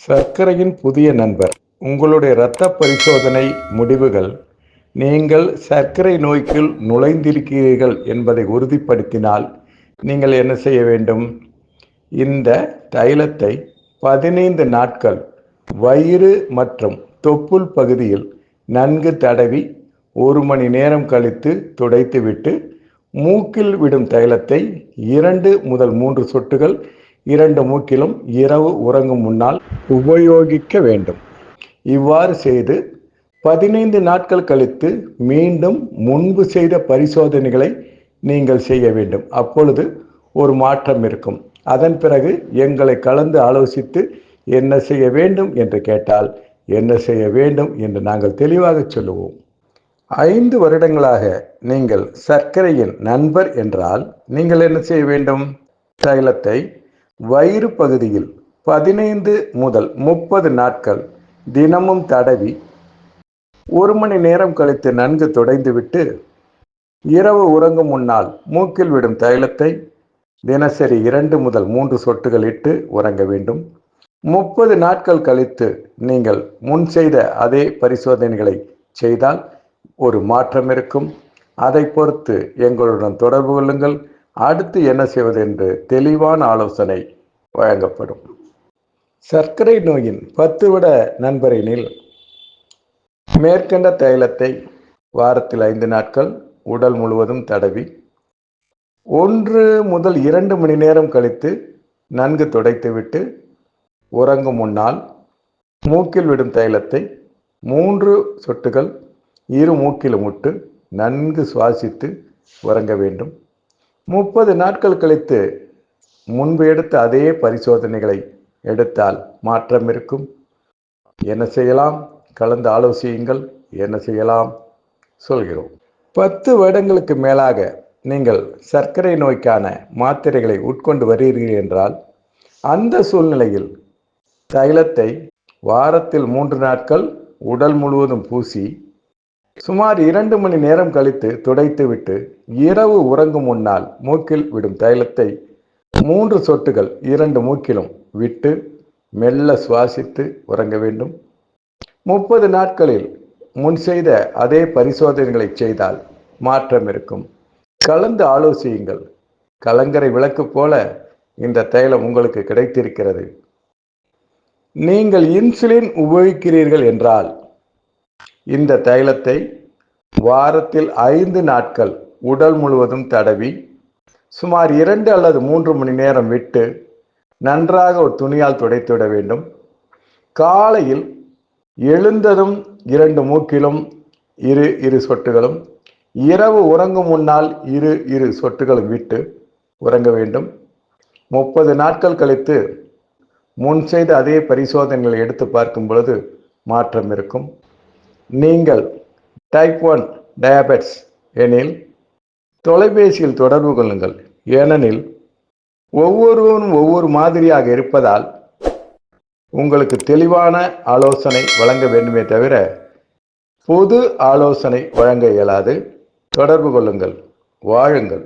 சர்க்கரையின் புதிய நண்பர். உங்களுடைய இரத்த பரிசோதனை முடிவுகள் நீங்கள் சர்க்கரை நோய்க்குள் நுழைந்திருக்கிறீர்கள் என்பதை உறுதிப்படுத்தினால் நீங்கள் என்ன செய்ய வேண்டும்? இந்த தைலத்தை 15 நாட்கள் வயிறு மற்றும் தொப்புள் பகுதியில் நன்கு தடவி 1 மணி நேரம் கழித்து துடைத்துவிட்டு மூக்கில் விடும் தைலத்தை 2 முதல் 3 சொட்டுகள் 2 மூக்கிலும் இரவு உறங்கும் முன்னால் உபயோகிக்க வேண்டும். இவ்வாறு செய்து 15 நாட்கள் கழித்து மீண்டும் முன்பு செய்த பரிசோதனைகளை நீங்கள் செய்ய வேண்டும். அப்பொழுது ஒரு மாற்றம் இருக்கும். அதன் பிறகு எங்களை கலந்து ஆலோசித்து என்ன செய்ய வேண்டும் என்று கேட்டால் என்ன செய்ய வேண்டும் என்று நாங்கள் தெளிவாக சொல்லுவோம். 5 வருடங்களாக நீங்கள் சர்க்கரையின் நண்பர் என்றால் நீங்கள் என்ன செய்ய வேண்டும்? தைலத்தை வயிறு பகுதியில் 15 முதல் 30 நாட்கள் தினமும் தடவி 1 மணி நேரம் கழித்து நன்கு துடைந்துவிட்டு இரவு உறங்கும் முன்னால் மூக்கில் விடும் தைலத்தை தினசரி 2 முதல் 3 சொட்டுகள் இட்டு உறங்க வேண்டும். 30 நாட்கள் கழித்து நீங்கள் முன் செய்த அதே பரிசோதனைகளை செய்தால் ஒரு மாற்றம் இருக்கும். அதை பொறுத்து எங்களுடன் தொடர்பு கொள்ளுங்கள். அடுத்து என்ன செய்வது என்று தெளிவான ஆலோசனை வழங்கப்படும். சர்க்கரை நோயின் 10 வருட நண்பரெனில் மேற்கண்ட தைலத்தை வாரத்தில் 5 நாட்கள் உடல் முழுவதும் தடவி 1 முதல் 2 மணி நேரம் கழித்து நன்கு துடைத்துவிட்டு உறங்கும் முன்னால் மூக்கில் விடும் தைலத்தை 3 சொட்டுகள் இரு மூக்கிலும் விட்டு நன்கு சுவாசித்து உறங்க வேண்டும். 30 நாட்கள் கழித்து முன்பு எடுத்த அதே பரிசோதனைகளை எடுத்தால் மாற்றம் இருக்கும். என்ன செய்யலாம்? கலந்து ஆலோசியுங்கள். என்ன செய்யலாம் சொல்கிறோம். 10 வருடங்களுக்கு மேலாக நீங்கள் சர்க்கரை நோய்க்கான மாத்திரைகளை உட்கொண்டு வருகிறீர்கள் என்றால் அந்த சூழ்நிலையில் தைலத்தை வாரத்தில் 3 நாட்கள் உடல் முழுவதும் பூசி சுமார் 2 மணி நேரம் கழித்து துடைத்துவிட்டு இரவு உறங்கும் முன்னால் மூக்கில் விடும் தைலத்தை 3 சொட்டுகள் 2 மூக்கிலும் விட்டு மெல்ல சுவாசித்து உறங்க வேண்டும். 30 நாட்களில் முன் செய்த அதே பரிசோதனைகளை செய்தால் மாற்றம் இருக்கும். கலந்து ஆலோசியுங்கள். கலங்கரை விளக்கு போல இந்த தைலம் உங்களுக்கு கிடைத்திருக்கிறது. நீங்கள் இன்சுலின் உபயோகிக்கிறீர்கள் என்றால் இந்த தைலத்தை வாரத்தில் 5 நாட்கள் உடல் முழுவதும் தடவி சுமார் 2 அல்லது 3 மணி நேரம் விட்டு நன்றாக ஒரு துணியால் துடைத்துவிட வேண்டும். காலையில் எழுந்ததும் 2 மூக்கிலும் இரு சொட்டுகளும் இரவு உறங்கும் முன்னால் இரு சொட்டுகளும் விட்டு உறங்க வேண்டும். 30 நாட்கள் கழித்து முன் செய்த அதே பரிசோதனைகளை எடுத்து பார்க்கும் பொழுது மாற்றம் இருக்கும். நீங்கள் டைப் 1 டயபெட்ஸ் எனில் தொலைபேசியில் தொடர்பு கொள்ளுங்கள். ஏனெனில் ஒவ்வொருவரும் ஒவ்வொரு மாதிரியாக இருப்பதால் உங்களுக்கு தெளிவான ஆலோசனை வழங்க வேண்டுமே தவிர பொது ஆலோசனை வழங்க இயலாது. தொடர்பு கொள்ளுங்கள். வாழுங்கள்.